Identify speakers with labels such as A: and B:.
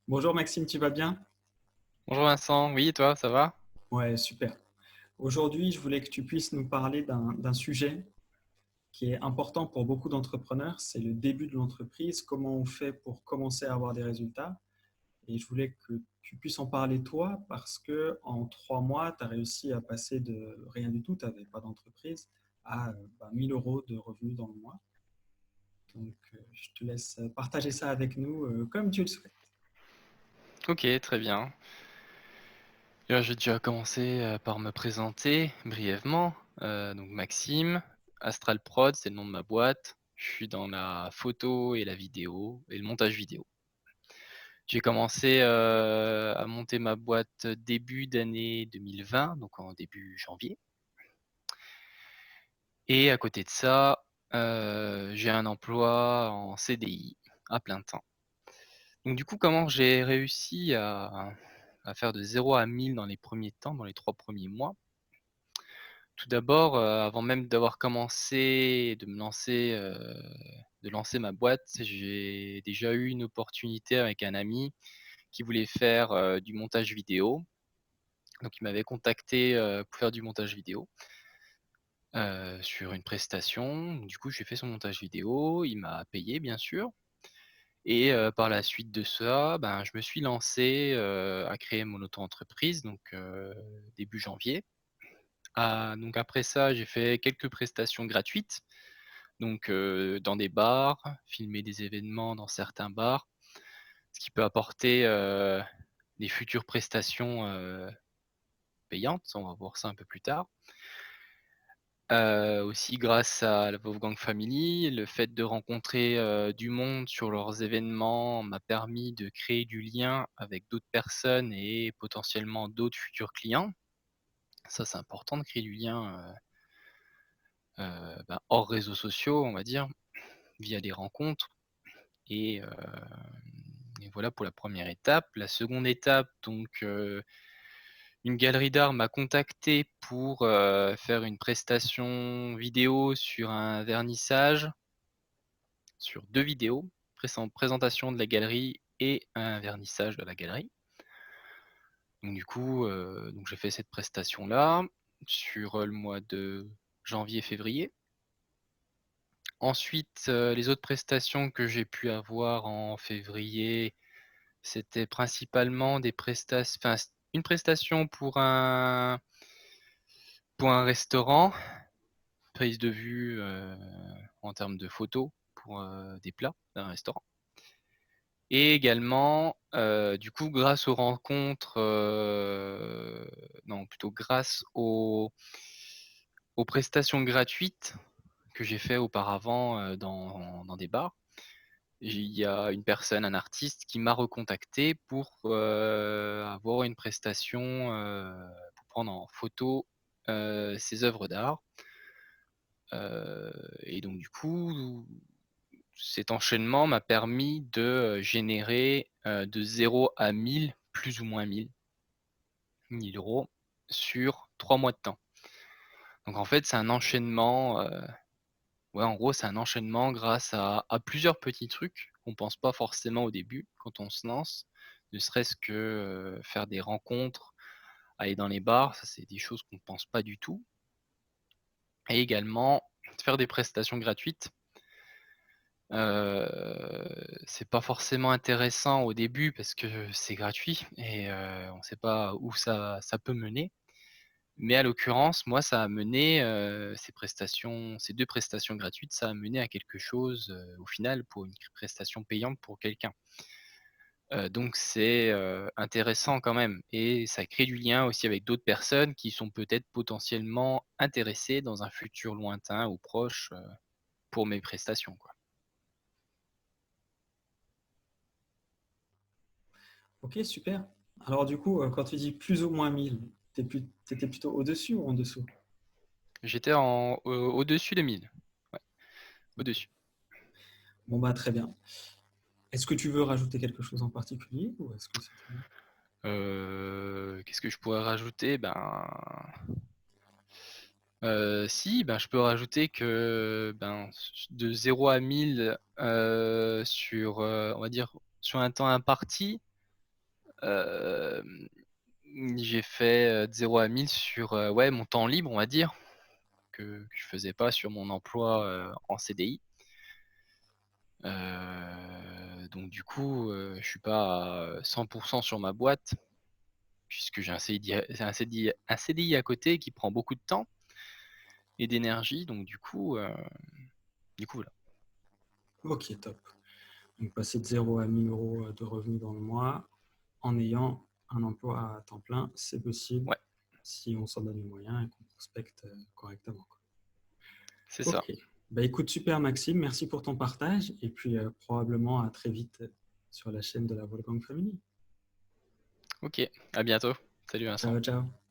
A: Bonjour Maxime, tu vas bien?
B: Bonjour Vincent, oui et toi, ça va?
A: Ouais, super. Aujourd'hui, je voulais que tu puisses nous parler d'un sujet qui est important pour beaucoup d'entrepreneurs, c'est le début de l'entreprise, comment on fait pour commencer à avoir des résultats. Et je voulais que tu puisses en parler toi parce que en 3 mois, tu as réussi à passer de rien du tout, tu n'avais pas d'entreprise, à 1000 euros de revenus dans le mois. Donc, je te laisse partager ça avec nous comme tu le souhaites.
B: Ok, très bien. Je vais déjà commencer par me présenter brièvement. Donc Maxime, Astral Prod, c'est le nom de ma boîte. Je suis dans la photo et la vidéo et le montage vidéo. J'ai commencé à monter ma boîte début d'année 2020, donc en début janvier. Et à côté de ça, j'ai un emploi en CDI à plein temps. Donc du coup, comment j'ai réussi à faire de 0 à 1000 dans les premiers temps, dans les 3 premiers mois? Tout d'abord, avant même d'avoir commencé, de lancer ma boîte, j'ai déjà eu une opportunité avec un ami qui voulait faire, du montage vidéo. Donc il m'avait contacté, pour faire du montage vidéo, sur une prestation. Du coup, j'ai fait son montage vidéo, il m'a payé bien sûr. Et par la suite de ça, ben, je me suis lancé, à créer mon auto-entreprise, donc début janvier. Donc après ça, j'ai fait quelques prestations gratuites, donc dans des bars, filmer des événements dans certains bars, ce qui peut apporter, des futures prestations, payantes. On va voir ça un peu plus tard. Aussi grâce à la Wolfgang Family, le fait de rencontrer, du monde sur leurs événements m'a permis de créer du lien avec d'autres personnes et potentiellement d'autres futurs clients. Ça, c'est important de créer du lien, hors réseaux sociaux, on va dire, via des rencontres et voilà pour la première étape. La seconde étape, donc une galerie d'art m'a contacté pour, faire une prestation vidéo sur un vernissage. Sur 2 vidéos, présentation de la galerie et un vernissage de la galerie. Donc du coup, donc j'ai fait cette prestation-là sur, le mois de janvier-février. Ensuite, les autres prestations que j'ai pu avoir en février, c'était principalement des prestas enfin une prestation pour un restaurant, prise de vue, en termes de photos pour, des plats d'un restaurant. Et également, du coup, grâce aux rencontres, non, plutôt grâce aux prestations gratuites que j'ai fait auparavant, dans des bars, il y a une personne, un artiste qui m'a recontacté pour, avoir une prestation, pour prendre en photo, ses œuvres d'art. Et donc du coup, cet enchaînement m'a permis de, générer, de 0 à 1000, plus ou moins 1000 € sur 3 mois de temps. Donc en fait, c'est un enchaînement, ouais, en gros, c'est un enchaînement grâce à plusieurs petits trucs qu'on pense pas forcément au début quand on se lance. Ne serait-ce que, faire des rencontres, aller dans les bars, ça c'est des choses qu'on ne pense pas du tout et également faire des prestations gratuites. C'est pas forcément intéressant au début parce que c'est gratuit et on sait pas où ça peut mener. Mais à l'occurrence, moi, ça a mené, ces 2 prestations gratuites, ça a mené à quelque chose, au final pour une prestation payante pour quelqu'un. Donc c'est, intéressant quand même et ça crée du lien aussi avec d'autres personnes qui sont peut-être potentiellement intéressées dans un futur lointain ou proche, pour mes prestations, quoi.
A: Ok, super. Alors du coup, quand tu dis plus ou moins 1000, t'étais plutôt au-dessus ou en dessous?
B: J'étais au-dessus des 1000. Ouais,
A: Ok.
B: au-dessus.
A: Bon bah très bien. Est-ce que tu veux rajouter quelque chose en particulier ou est-ce que c'est tout bon?
B: Qu'est-ce que je pourrais rajouter? Si, ben, je peux rajouter que, ben, de 0 à 1000, sur, on va dire, sur un temps imparti, j'ai fait, de 0 à 1000 sur, ouais, mon temps libre, on va dire, que je faisais pas sur mon emploi, en CDI. Donc du coup, je suis pas à 100 sur ma boîte, puisque j'ai un CDI à côté qui prend beaucoup de temps et d'énergie, donc du coup, voilà.
A: Ok, top. Donc, passer de 0 à 1000 euros de revenus dans le mois en ayant un emploi à temps plein, c'est possible
B: Ouais,
A: si on s'en donne les moyens et qu'on prospecte correctement, quoi.
B: c'est ça.
A: Ok. Bah, écoute, super Maxime, merci pour ton partage et puis probablement à très vite sur la chaîne de la Wolfgang Family.
B: OK, à bientôt. Salut Vincent.
A: Ciao, ciao.